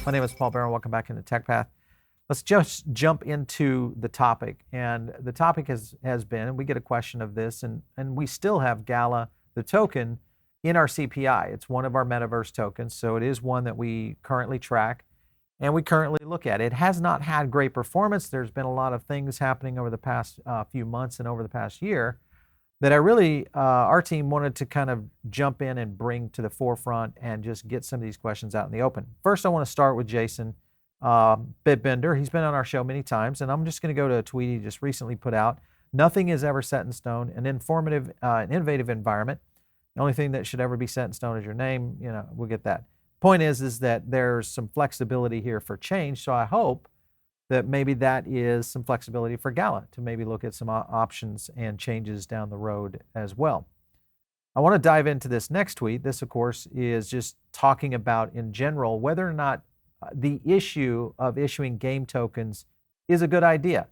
My name is Paul Barron. Welcome back into Tech Path. Let's just jump into the topic. And the topic has been, and we get a question of this, and we still have Gala, the token, in our CPI. It's one of our metaverse tokens, so it is one that we currently track and we currently look at. It has not had great performance. There's been a lot of things happening over the past few months and over the past year that our team wanted to kind of jump in and bring to the forefront and just get some of these questions out in the open. First, I want to start with Jason Bitbender. He's been on our show many times, and I'm just going to go to a tweet he just recently put out. Nothing is ever set in stone. An informative, innovative environment. The only thing that should ever be set in stone is your name. We'll get that. Point is that there's some flexibility here for change. So I hope that maybe that is some flexibility for Gala to maybe look at some options and changes down the road as well. I want to dive into this next tweet. This, of course, is just talking about in general whether or not the issue of issuing game tokens is a good idea.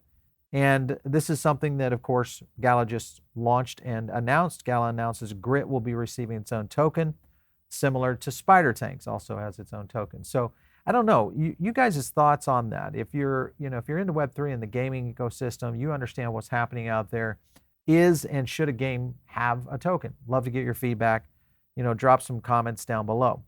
And this is something that, of course, Gala just launched and announced. Gala announces Grit will be receiving its own token, similar to Spider Tanks also has its own token. So I don't know, you guys' thoughts on that. If you're into Web3 and the gaming ecosystem, you understand what's happening out there. Is and should a game have a token? Love to get your feedback. Drop some comments down below.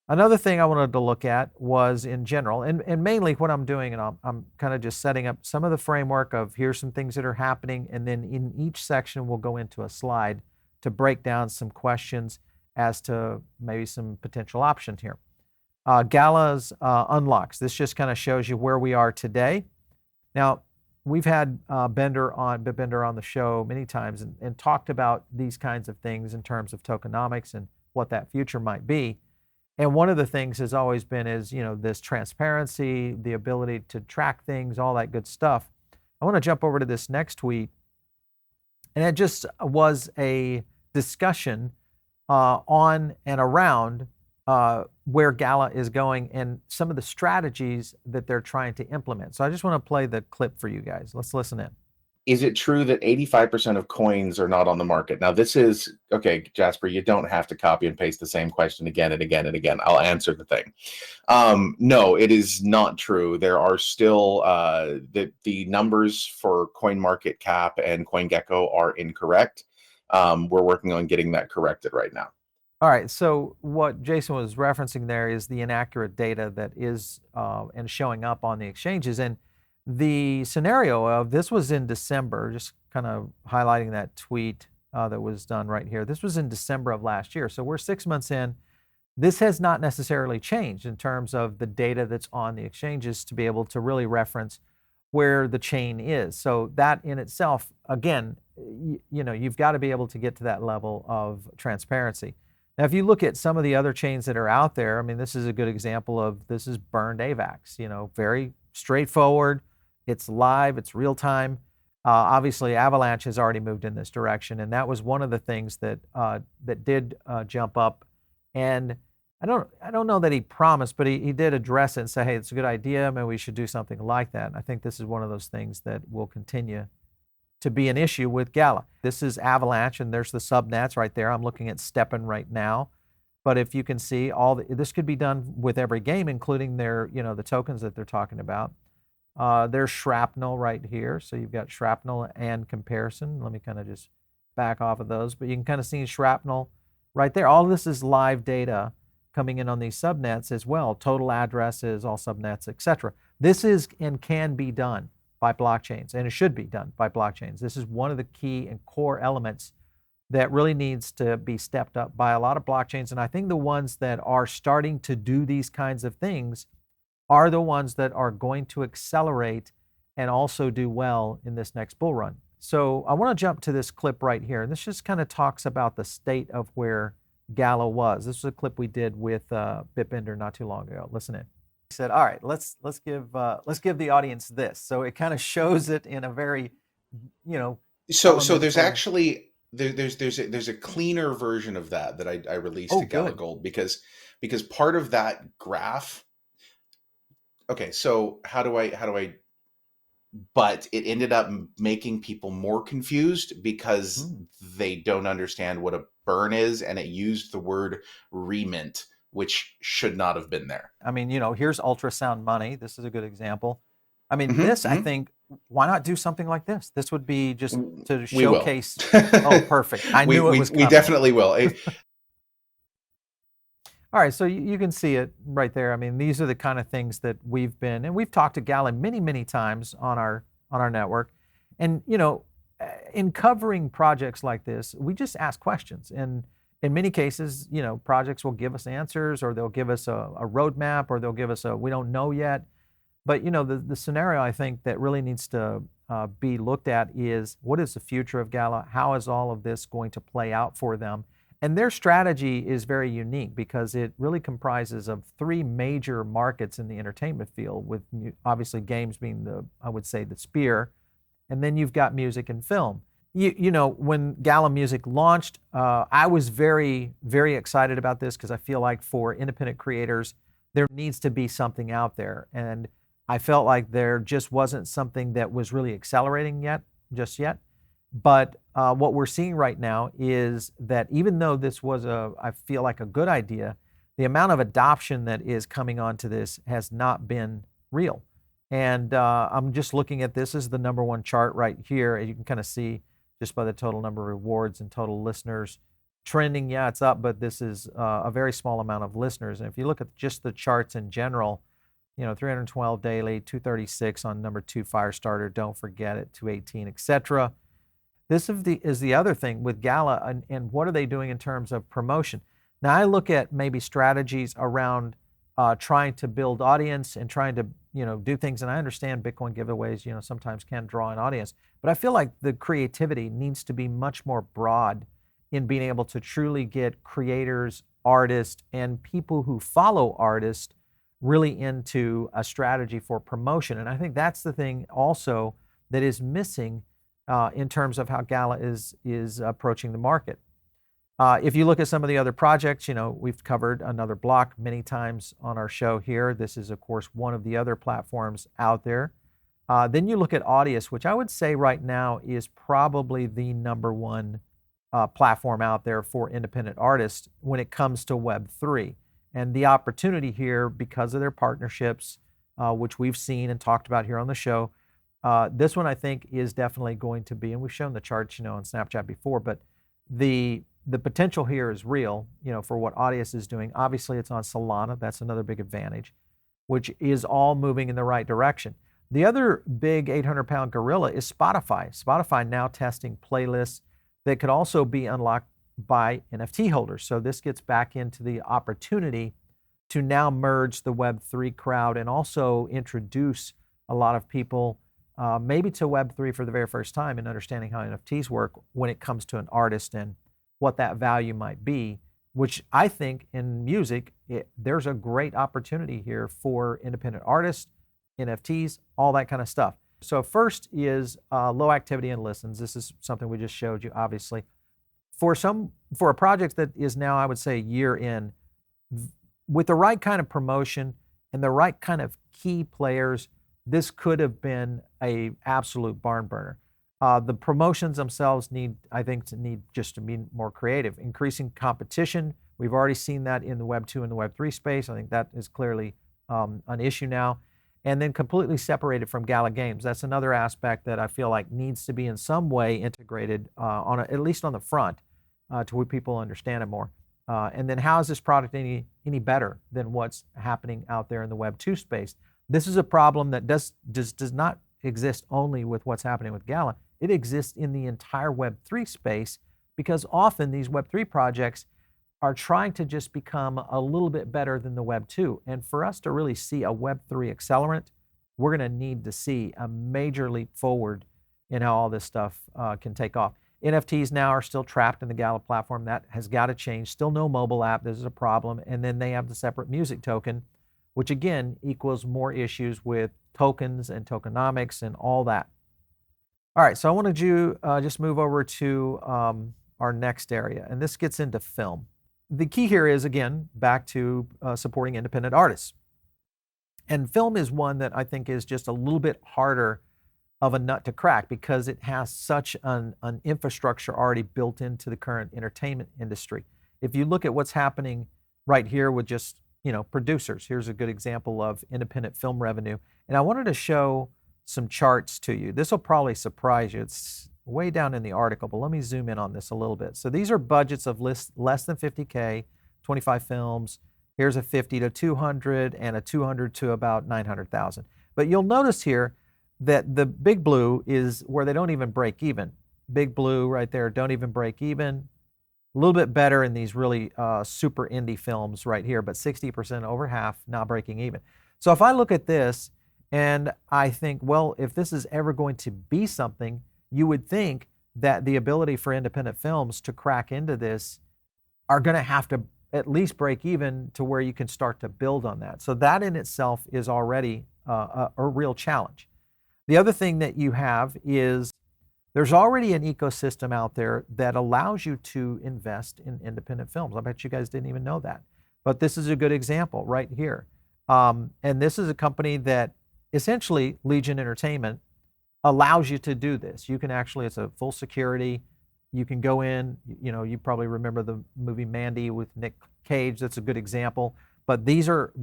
Another thing I wanted to look at was in general, and mainly what I'm doing, and I'm kind of just setting up some of the framework of here's some things that are happening, and then in each section we'll go into a slide to break down some questions as to maybe some potential options here. Gala's unlocks. This just kind of shows you where we are today. Now, we've had Bitbender on the show many times and talked about these kinds of things in terms of tokenomics and what that future might be. And one of the things has always been this transparency, the ability to track things, all that good stuff. I want to jump over to this next tweet. And it just was a discussion on and around where Gala is going and some of the strategies that they're trying to implement. So I just want to play the clip for you guys. Let's listen in. Is it true that 85% of coins are not on the market? Now, this is, okay, Jasper, you don't have to copy and paste the same question again and again and again. I'll answer the thing. No, it is not true. There are still, the numbers for CoinMarketCap and CoinGecko are incorrect. We're working on getting that corrected right now. All right, so what Jason was referencing there is the inaccurate data that is and showing up on the exchanges. And the scenario of this was in December, just kind of highlighting that tweet that was done right here. This was in December of last year. So we're 6 months in. This has not necessarily changed in terms of the data that's on the exchanges to be able to really reference where the chain is. So that in itself, again, you've got to be able to get to that level of transparency. Now, if you look at some of the other chains that are out there, I mean, this is a good example of this is burned AVAX, very straightforward. It's live, it's real time. Obviously, Avalanche has already moved in this direction, and that was one of the things that did jump up. And I don't know that he promised, but he did address it and say, hey, it's a good idea, maybe we should do something like that. And I think this is one of those things that will continue to be an issue with Gala. This is Avalanche, and there's the subnets right there. I'm looking at Steppen right now. But if you can see, this could be done with every game, including their, the tokens that they're talking about. There's Shrapnel right here. So you've got Shrapnel and Comparison. Let me kind of just back off of those. But you can kind of see Shrapnel right there. All of this is live data coming in on these subnets as well. Total addresses, all subnets, etc. This is and can be done by blockchains, and it should be done by blockchains. This is one of the key and core elements that really needs to be stepped up by a lot of blockchains. And I think the ones that are starting to do these kinds of things are the ones that are going to accelerate and also do well in this next bull run. So I want to jump to this clip right here. And this just kind of talks about the state of where Gala was. This was a clip we did with Bitbender not too long ago. Listen in. He said, all right, let's give the audience this. So it kind of shows it in a very, So there's actually there's a cleaner version of that I released to Gala Gold because part of that graph. Okay, so how do I? But it ended up making people more confused because they don't understand what a burn is, and it used the word remint which should not have been there. I mean, here's ultrasound money. This is a good example. I mean, I think, why not do something like this? This would be just to showcase. Oh, perfect. I knew it was coming. We definitely will. All right, so you can see it right there. I mean, these are the kind of things that we've talked to Gala many, many times on our network. And, in covering projects like this, we just ask questions. And in many cases, projects will give us answers, or they'll give us a roadmap, or they'll give us we don't know yet. But, the scenario I think that really needs to be looked at is, what is the future of Gala? How is all of this going to play out for them? And their strategy is very unique because it really comprises of three major markets in the entertainment field, with obviously games being the spear. And then you've got music and film. When Gala Music launched, I was very, very excited about this because I feel like for independent creators, there needs to be something out there. And I felt like there just wasn't something that was really accelerating just yet. But what we're seeing right now is that even though this was I feel like a good idea, the amount of adoption that is coming onto this has not been real. And I'm just looking at this as the number one chart right here. And you can kind of see just by the total number of rewards and total listeners trending. Yeah, it's up, but this is a very small amount of listeners. And if you look at just the charts in general, 312 daily, 236 on number 2 Firestarter, don't forget it, 218, etc. This is the other thing with Gala, and what are they doing in terms of promotion? Now, I look at maybe strategies around trying to build audience and trying to do things, and I understand Bitcoin giveaways sometimes can draw an audience, but I feel like the creativity needs to be much more broad in being able to truly get creators, artists, and people who follow artists really into a strategy for promotion. And I think that's the thing also that is missing in terms of how Gala is approaching the market. If you look at some of the other projects, we've covered Another Block many times on our show here. This is, of course, one of the other platforms out there. Then you look at Audius, which I would say right now is probably the number one platform out there for independent artists when it comes to Web3. And the opportunity here, because of their partnerships, which we've seen and talked about here on the show, this one I think is definitely going to be, and we've shown the charts, on Snapchat before, but the potential here is real, for what Audius is doing. Obviously, it's on Solana. That's another big advantage, which is all moving in the right direction. The other big 800-pound gorilla is Spotify. Spotify now testing playlists that could also be unlocked by NFT holders. So this gets back into the opportunity to now merge the Web3 crowd and also introduce a lot of people maybe to Web3 for the very first time and understanding how NFTs work when it comes to an artist and what that value might be, which I think in music, there's a great opportunity here for independent artists, NFTs, all that kind of stuff. So first is low activity and listens. This is something we just showed you, obviously. For a project that is now, I would say, a year in, with the right kind of promotion and the right kind of key players, this could have been a absolute barn burner. The promotions themselves need just to be more creative. Increasing competition, we've already seen that in the Web 2 and the Web 3 space. I think that is clearly an issue now. And then completely separated from Gala Games. That's another aspect that I feel like needs to be in some way integrated at least on the front to where people understand it more. And then how is this product any better than what's happening out there in the Web 2 space? This is a problem that does not exist only with what's happening with Gala. It exists in the entire Web 3 space because often these Web 3 projects are trying to just become a little bit better than the Web 2. And for us to really see a Web 3 accelerant, we're going to need to see a major leap forward in how all this stuff can take off. NFTs now are still trapped in the Gala platform. That has got to change. Still no mobile app. This is a problem. And then they have the separate music token, which again equals more issues with tokens and tokenomics and all that. All right, so I wanted to just move over to our next area, and this gets into film. The key here is, again, back to supporting independent artists. And film is one that I think is just a little bit harder of a nut to crack because it has such an infrastructure already built into the current entertainment industry. If you look at what's happening right here with just, producers. Here's a good example of independent film revenue. And I wanted to show some charts to you. This will probably surprise you. It's way down in the article, but let me zoom in on this a little bit. So these are budgets of less than 50K, 25 films. Here's a 50 to 200 and a 200 to about 900,000. But you'll notice here that the big blue is where they don't even break even. Big blue right there, don't even break even. A little bit better in these really super indie films right here, but 60%, over half, not breaking even. So if I look at this and I think, well, if this is ever going to be something, you would think that the ability for independent films to crack into this are going to have to at least break even to where you can start to build on that. So that in itself is already a real challenge. The other thing that you have is there's already an ecosystem out there that allows you to invest in independent films. I bet you guys didn't even know that. But this is a good example right here. And this is a company that essentially, Legion Entertainment, allows you to do this. You can actually, it's a full security. You can go in, you probably remember the movie Mandy with Nick Cage. That's a good example. But these are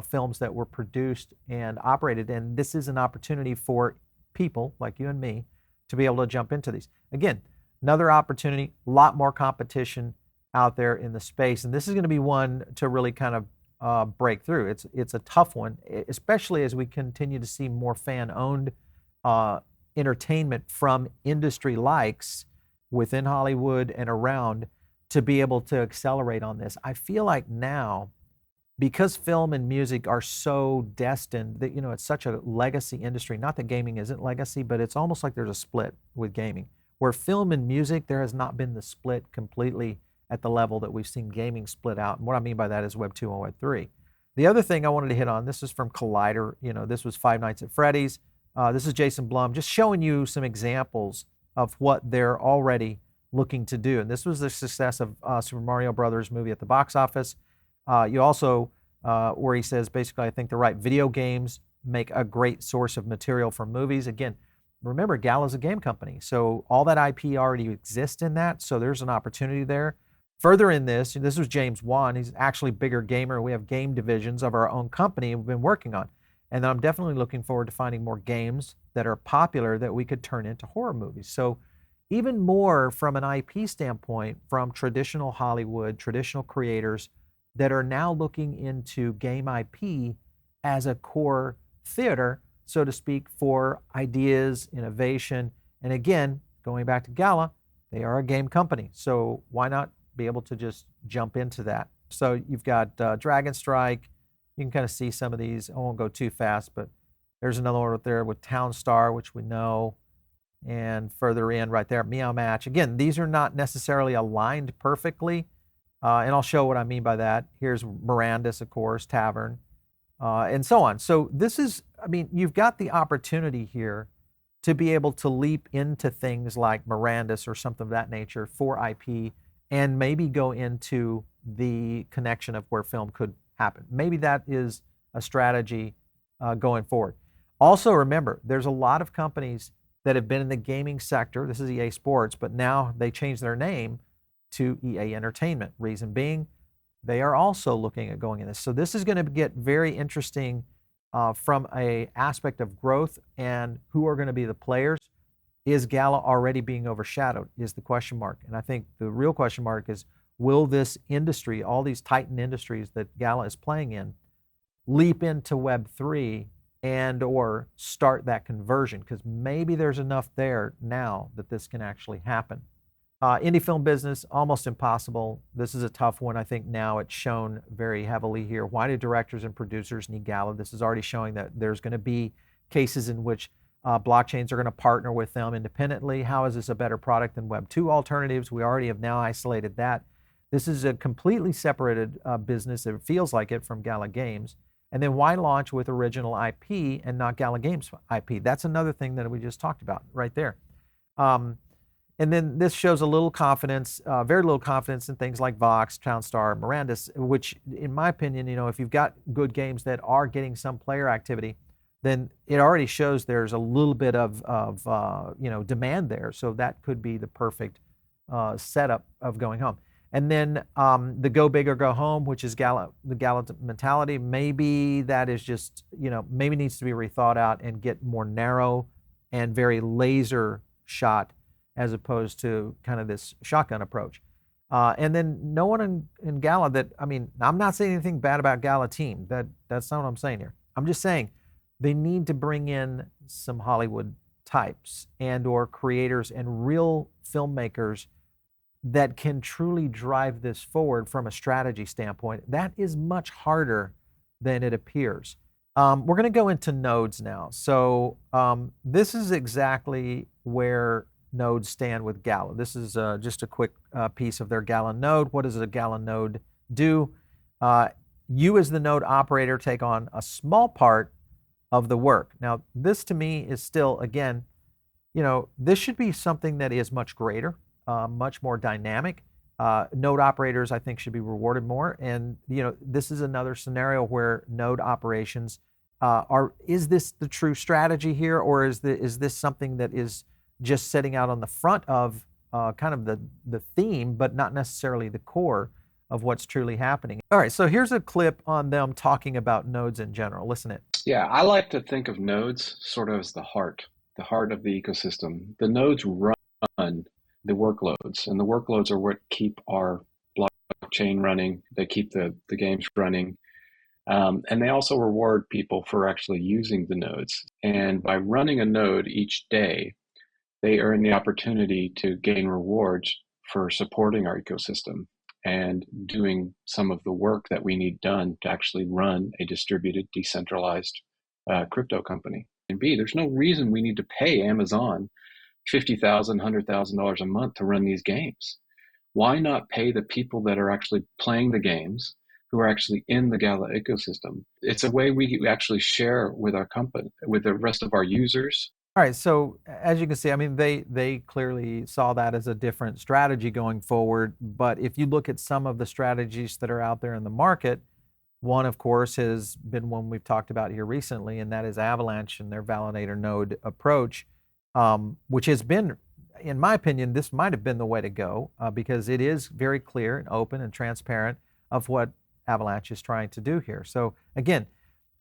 films that were produced and operated, and this is an opportunity for people like you and me to be able to jump into these. Again, another opportunity, a lot more competition out there in the space, and this is going to be one to really kind of break through. It's a tough one, especially as we continue to see more fan-owned entertainment from industry likes within Hollywood and around to be able to accelerate on this. I feel like now, because film and music are so destined that, it's such a legacy industry, not that gaming isn't legacy, but it's almost like there's a split with gaming. Where film and music, there has not been the split completely at the level that we've seen gaming split out. And what I mean by that is Web 2 and Web 3. The other thing I wanted to hit on, this is from Collider. This was Five Nights at Freddy's. This is Jason Blum, just showing you some examples of what they're already looking to do. And this was the success of Super Mario Brothers movie at the box office. You also, where he says, basically, I think the right video games make a great source of material for movies. Again, remember, Gala's a game company, so all that IP already exists in that, so there's an opportunity there. Further in this was James Wan. He's actually a bigger gamer. We have game divisions of our own company we've been working on. And then I'm definitely looking forward to finding more games that are popular that we could turn into horror movies. So even more from an IP standpoint, from traditional Hollywood, traditional creators that are now looking into game IP as a core theater, so to speak, for ideas, innovation. And again, going back to Gala, they are a game company. So why not be able to just jump into that? So you've got Dragon Strike. You can kind of see some of these. I won't go too fast, but there's another one right there with Town Star, which we know. And further in right there, Meow Match. Again, these are not necessarily aligned perfectly. And I'll show what I mean by that. Here's Mirandus, of course, Tavern, and so on. So this is, you've got the opportunity here to be able to leap into things like Mirandus or something of that nature for IP and maybe go into the connection of where film could happen. Maybe that is a strategy going forward. Also remember, there's a lot of companies that have been in the gaming sector. This is EA Sports, but now they changed their name to EA Entertainment. Reason being, they are also looking at going in this. So this is going to get very interesting from a aspect of growth and who are going to be the players. Is Gala already being overshadowed is the question mark. And I think the real question mark is, will this industry, all these titan industries that Gala is playing in, leap into Web3 and or start that conversion? Because maybe there's enough there now that this can actually happen. Indie film business, almost impossible. This is a tough one. I think now it's shown very heavily here. Why do directors and producers need Gala? This is already showing that there's going to be cases in which blockchains are going to partner with them independently. How is this a better product than Web 2 alternatives? We already have now isolated that. This is a completely separated business. It feels like it from Gala Games. And then why launch with original IP and not Gala Games IP? That's another thing that we just talked about right there. And then this shows a little confidence, very little confidence in things like Vox, Townstar, Mirandus, which in my opinion, if you've got good games that are getting some player activity, then it already shows there's a little bit of demand there. So that could be the perfect setup of going home. And then the go big or go home, which is the Gala mentality, maybe that is just, maybe needs to be rethought out and get more narrow and very laser shot as opposed to kind of this shotgun approach. And then no one in Gala I'm not saying anything bad about Gala team. That's not what I'm saying here. I'm just saying they need to bring in some Hollywood types and or creators and real filmmakers that can truly drive this forward from a strategy standpoint. That is much harder than it appears. We're going to go into nodes now. So this is exactly where nodes stand with Gala. This is just a quick piece of their Gala node. What does a Gala node do? You as the node operator take on a small part of the work. Now, this to me is still, again, this should be something that is much greater, much more dynamic. Node operators, I think, should be rewarded more. And, this is another scenario where node operations is this the true strategy here, or is this something that is just setting out on the front of kind of the theme, but not necessarily the core of what's truly happening? All right, so here's a clip on them talking about nodes in general. Listen it. Yeah, I like to think of nodes sort of as the heart of the ecosystem. The nodes run the workloads, and the workloads are what keep our blockchain running. They keep the games running. And they also reward people for actually using the nodes. And by running a node each day, they earn the opportunity to gain rewards for supporting our ecosystem and doing some of the work that we need done to actually run a distributed, decentralized crypto company. And B, there's no reason we need to pay Amazon $50,000, $100,000 a month to run these games. Why not pay the people that are actually playing the games, who are actually in the Gala ecosystem? It's a way we actually share with our company, with the rest of our users. All right, so as you can see, they clearly saw that as a different strategy going forward. But if you look at some of the strategies that are out there in the market, one, of course, has been one we've talked about here recently, and that is Avalanche and their validator node approach, which has been, in my opinion, this might have been the way to go because it is very clear and open and transparent of what Avalanche is trying to do here. So again,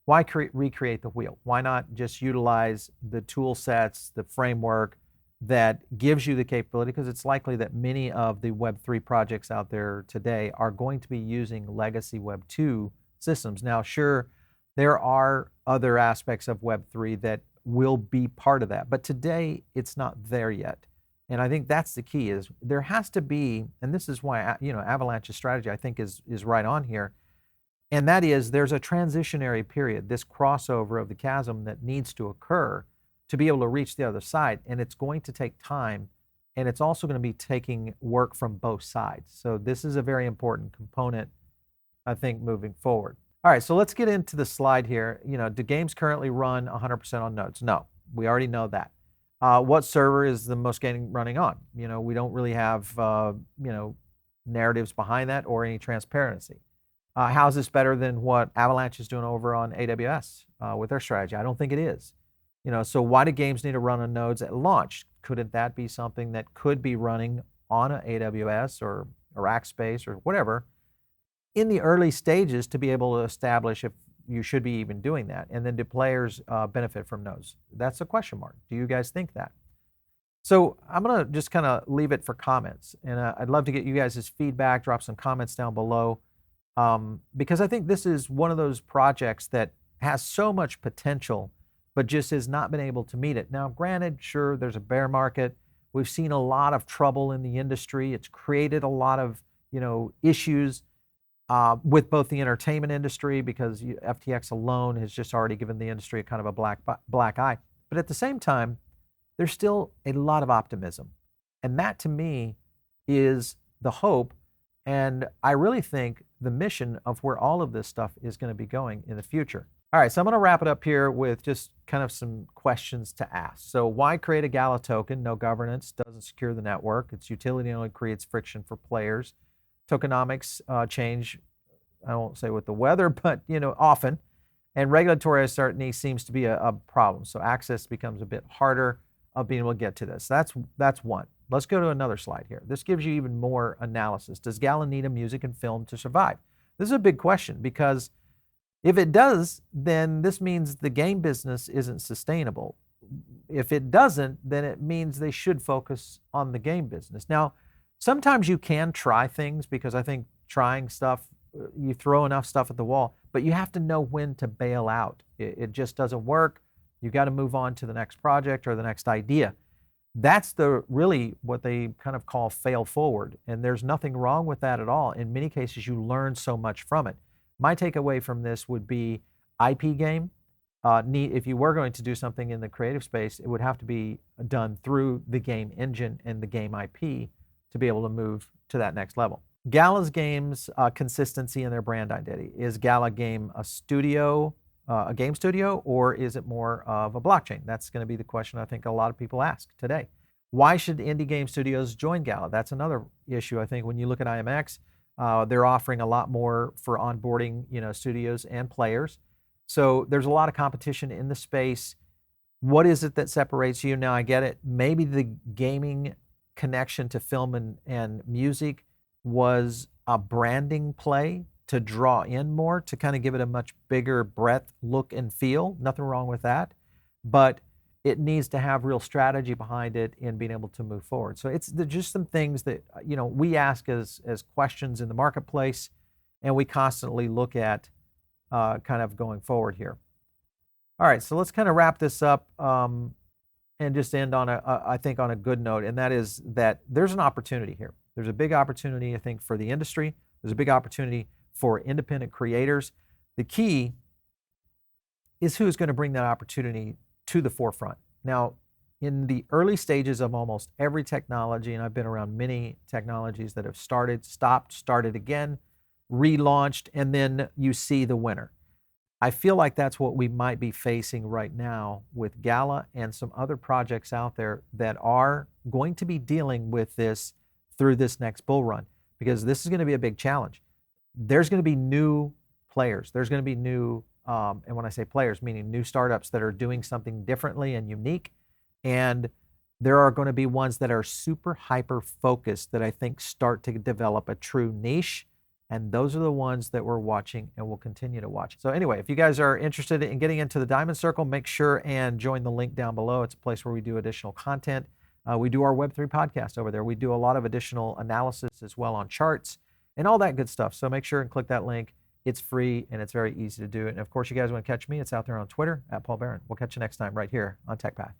why recreate the wheel? Why not just utilize the tool sets, the framework that gives you the capability? Because it's likely that many of the Web3 projects out there today are going to be using legacy Web2 systems. Now, sure, there are other aspects of Web3 that will be part of that, but today it's not there yet. And I think that's the key, is there has to be, and this is why Avalanche's strategy, I think, is right on here. And that is, there's a transitionary period, this crossover of the chasm that needs to occur to be able to reach the other side. And it's going to take time. And it's also going to be taking work from both sides. So this is a very important component, I think, moving forward. All right, so let's get into the slide here. Do games currently run 100% on nodes? No, we already know that. What server is the most game running on? We don't really have, narratives behind that or any transparency. How is this better than what Avalanche is doing over on AWS with their strategy? I don't think it is. So why do games need to run on nodes at launch? Couldn't that be something that could be running on an AWS or Rackspace or whatever in the early stages to be able to establish if you should be even doing that? And then do players benefit from nodes? That's a question mark. Do you guys think that? So I'm going to just kind of leave it for comments. And I'd love to get you guys' feedback, drop some comments down below. Because I think this is one of those projects that has so much potential, but just has not been able to meet it. Now, granted, sure, there's a bear market. We've seen a lot of trouble in the industry. It's created a lot of, issues with both the entertainment industry, because FTX alone has just already given the industry a kind of a black eye. But at the same time, there's still a lot of optimism. And that, to me, is the hope. And I really think the mission of where all of this stuff is going to be going in the future. All right, so I'm going to wrap it up here with just kind of some questions to ask. So why create a Gala token? No governance, doesn't secure the network. Its utility only creates friction for players. Tokenomics change, I won't say with the weather, but often. And regulatory uncertainty seems to be a problem. So access becomes a bit harder of being able to get to this. That's one. Let's go to another slide here. This gives you even more analysis. Does Gala need a music and film to survive? This is a big question, because if it does, then this means the game business isn't sustainable. If it doesn't, then it means they should focus on the game business. Now, sometimes you can try things, because I think trying stuff, you throw enough stuff at the wall, but you have to know when to bail out. It just doesn't work. You got to move on to the next project or the next idea. That's really what they kind of call fail forward. And there's nothing wrong with that at all. In many cases, you learn so much from it. My takeaway from this would be IP game. If you were going to do something in the creative space, it would have to be done through the game engine and the game IP to be able to move to that next level. Gala's games consistency in their brand identity. Is Gala game a studio, a game studio, or is it more of a blockchain? That's going to be the question I think a lot of people ask today. Why should indie game studios join Gala? That's another issue. I think when you look at IMX, they're offering a lot more for onboarding, studios and players. So there's a lot of competition in the space. What is it that separates you? Now I get it. Maybe the gaming connection to film and music was a branding play to draw in more, to kind of give it a much bigger breadth, look, and feel. Nothing wrong with that. But it needs to have real strategy behind it in being able to move forward. So there's just some things that we ask as questions in the marketplace, and we constantly look at kind of going forward here. All right, so let's kind of wrap this up and just end on I think on a good note, and that is that there's an opportunity here. There's a big opportunity, I think, for the industry. There's a big opportunity for independent creators. The key is who's going to bring that opportunity to the forefront. Now, in the early stages of almost every technology, and I've been around many technologies that have started, stopped, started again, relaunched, and then you see the winner. I feel like that's what we might be facing right now with Gala and some other projects out there that are going to be dealing with this through this next bull run, because this is going to be a big challenge. There's going to be new players. There's going to be new, and when I say players, meaning new startups that are doing something differently and unique. And there are going to be ones that are super hyper focused that I think start to develop a true niche. And those are the ones that we're watching and will continue to watch. So anyway, if you guys are interested in getting into the Diamond Circle, make sure and join the link down below. It's a place where we do additional content. We do our Web3 podcast over there. We do a lot of additional analysis as well on charts and all that good stuff. So make sure and click that link. It's free and it's very easy to do. And of course, you guys want to catch me, it's out there on Twitter @PaulBaron. We'll catch you next time right here on TechPath.